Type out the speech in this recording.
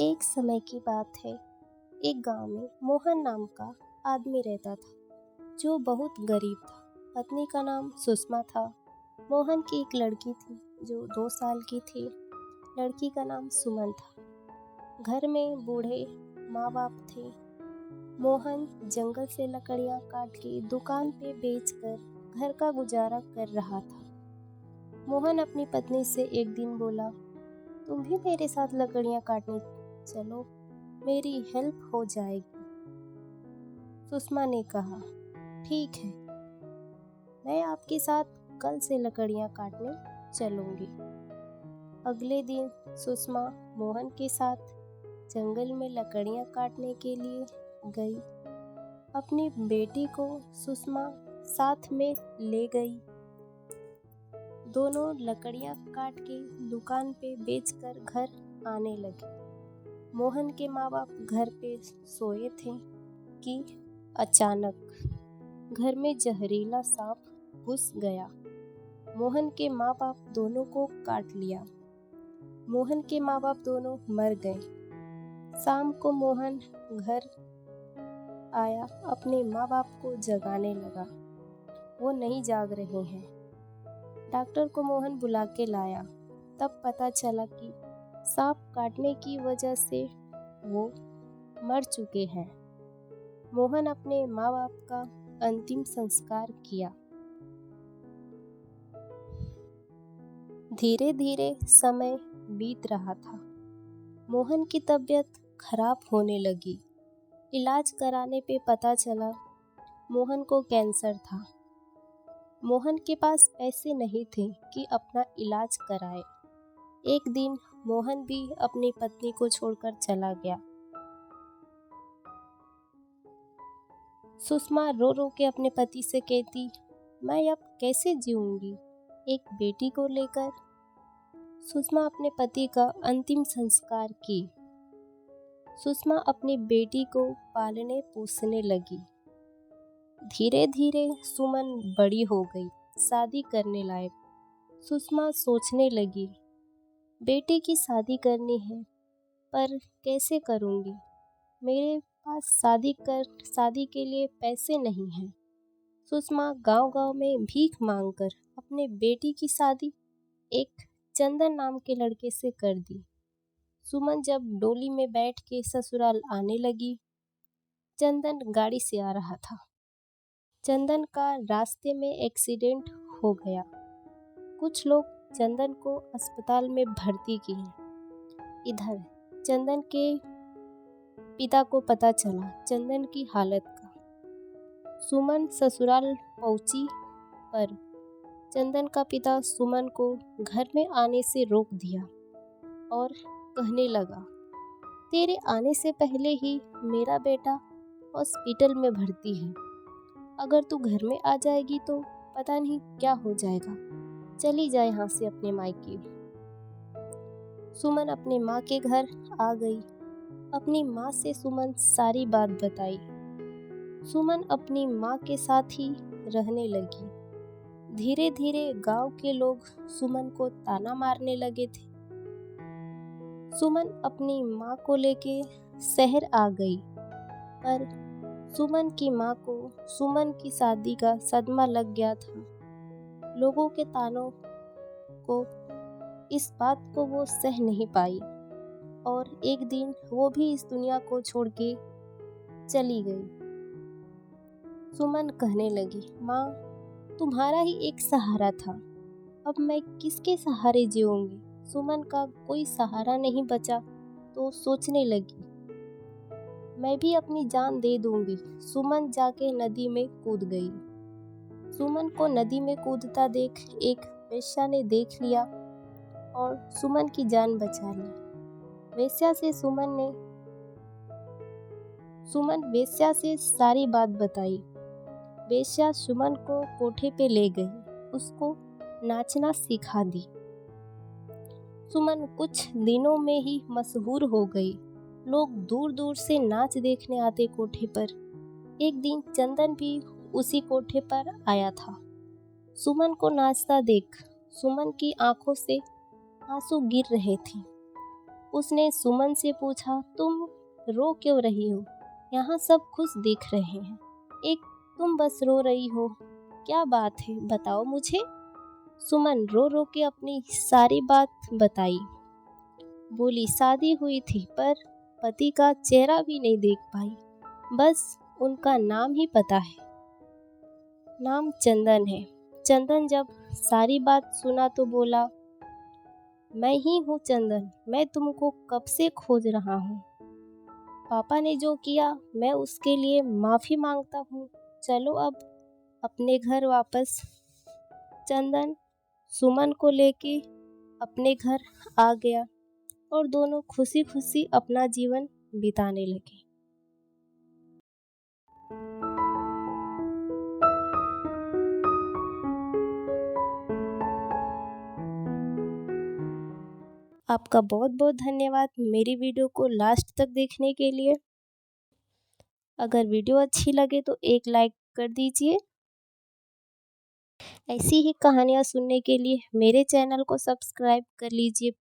एक समय की बात है। एक गांव में मोहन नाम का आदमी रहता था जो बहुत गरीब था। पत्नी का नाम सुषमा था। मोहन की एक लड़की थी जो 2 साल की थी। लड़की का नाम सुमन था। घर में बूढ़े माँ बाप थे। मोहन जंगल से लकड़ियाँ काट के दुकान पे बेचकर घर का गुजारा कर रहा था। मोहन अपनी पत्नी से एक दिन बोला, तुम भी मेरे साथ लकड़ियाँ काटने चलो, मेरी हेल्प हो जाएगी। सुषमा ने कहा, ठीक है, मैं आपके साथ कल से लकड़ियाँ काटने चलूंगी। अगले दिन सुषमा मोहन के साथ जंगल में लकड़ियाँ काटने के लिए गई। अपनी बेटी को सुषमा साथ में ले गई। दोनों लकड़ियाँ काट के दुकान पे बेचकर घर आने लगे। मोहन के माँ बाप घर पे सोए थे कि अचानक घर में जहरीला सांप घुस गया। मोहन के माँ बाप दोनों को काट लिया। मोहन के माँ बाप दोनों मर गए। शाम को मोहन घर आया, अपने माँ बाप को जगाने लगा। वो नहीं जाग रहे हैं। डॉक्टर को मोहन बुला के लाया। तब पता चला कि सांप काटने की वजह से वो मर चुके हैं। मोहन अपने माँ बाप का अंतिम संस्कार किया। धीरे धीरे समय बीत रहा था। मोहन की तबीयत खराब होने लगी। इलाज कराने पे पता चला मोहन को कैंसर था। मोहन के पास पैसे नहीं थे कि अपना इलाज कराए। एक दिन मोहन भी अपनी पत्नी को छोड़कर चला गया। सुषमा रो रो के अपने पति से कहती, मैं अब कैसे जीऊंगी एक बेटी को लेकर। सुषमा अपने पति का अंतिम संस्कार की। सुषमा अपनी बेटी को पालने पोसने लगी। धीरे धीरे सुमन बड़ी हो गई, शादी करने लायक। सुषमा सोचने लगी, बेटी की शादी करनी है, पर कैसे करूँगी? मेरे पास शादी के लिए पैसे नहीं हैं। सुषमा गांव-गांव में भीख मांगकर अपने बेटी की शादी एक चंदन नाम के लड़के से कर दी। सुमन जब डोली में बैठ के ससुराल आने लगी, चंदन गाड़ी से आ रहा था। चंदन का रास्ते में एक्सीडेंट हो गया। कुछ लोग चंदन को अस्पताल में भर्ती किए। इधर चंदन के पिता को पता चला चंदन की हालत का। सुमन ससुराल पहुंची, पर चंदन का पिता सुमन को घर में आने से रोक दिया और कहने लगा, तेरे आने से पहले ही मेरा बेटा हॉस्पिटल में भर्ती है। अगर तू घर में आ जाएगी तो पता नहीं क्या हो जाएगा। चली जा यहाँ से अपने मायके। सुमन अपने माँ के घर आ गई। अपनी माँ से सुमन सारी बात बताई। सुमन अपनी माँ के साथ ही रहने लगी। धीरे धीरे गांव के लोग सुमन को ताना मारने लगे थे। सुमन अपनी माँ को लेके शहर आ गई, पर सुमन की माँ को सुमन की शादी का सदमा लग गया था। लोगों के तानों को, इस बात को वो सह नहीं पाई और एक दिन वो भी इस दुनिया को छोड़ के चली गई। सुमन कहने लगी, माँ, तुम्हारा ही एक सहारा था, अब मैं किसके सहारे जीऊंगी? सुमन का कोई सहारा नहीं बचा तो सोचने लगी, मैं भी अपनी जान दे दूंगी। सुमन जाके नदी में कूद गई। सुमन को नदी में कूदता देख एक वेश्या ने देख लिया और सुमन की जान बचा ली। सुमन वेश्या से सारी बात बताई। वेश्या सुमन को कोठे पे ले गई, उसको नाचना सिखा दी। सुमन कुछ दिनों में ही मशहूर हो गई। लोग दूर दूर से नाच देखने आते कोठे पर। एक दिन चंदन भी उसी कोठे पर आया था। सुमन को नाचता देख सुमन की आंखों से आंसू गिर रहे थे। उसने सुमन से पूछा, तुम रो क्यों रही हो? यहाँ सब खुश दिख रहे हैं, एक तुम बस रो रही हो, क्या बात है बताओ मुझे। सुमन रो रो के अपनी सारी बात बताई। बोली, शादी हुई थी पर पति का चेहरा भी नहीं देख पाई, बस उनका नाम ही पता है, नाम चंदन है। चंदन जब सारी बात सुना तो बोला, मैं ही हूँ चंदन, मैं तुमको कब से खोज रहा हूँ। पापा ने जो किया मैं उसके लिए माफ़ी मांगता हूँ, चलो अब अपने घर वापस। चंदन सुमन को लेके अपने घर आ गया और दोनों खुशी खुशी अपना जीवन बिताने लगे। आपका बहुत बहुत धन्यवाद मेरी वीडियो को लास्ट तक देखने के लिए। अगर वीडियो अच्छी लगे तो एक लाइक कर दीजिए। ऐसी ही कहानियाँ सुनने के लिए मेरे चैनल को सब्सक्राइब कर लीजिए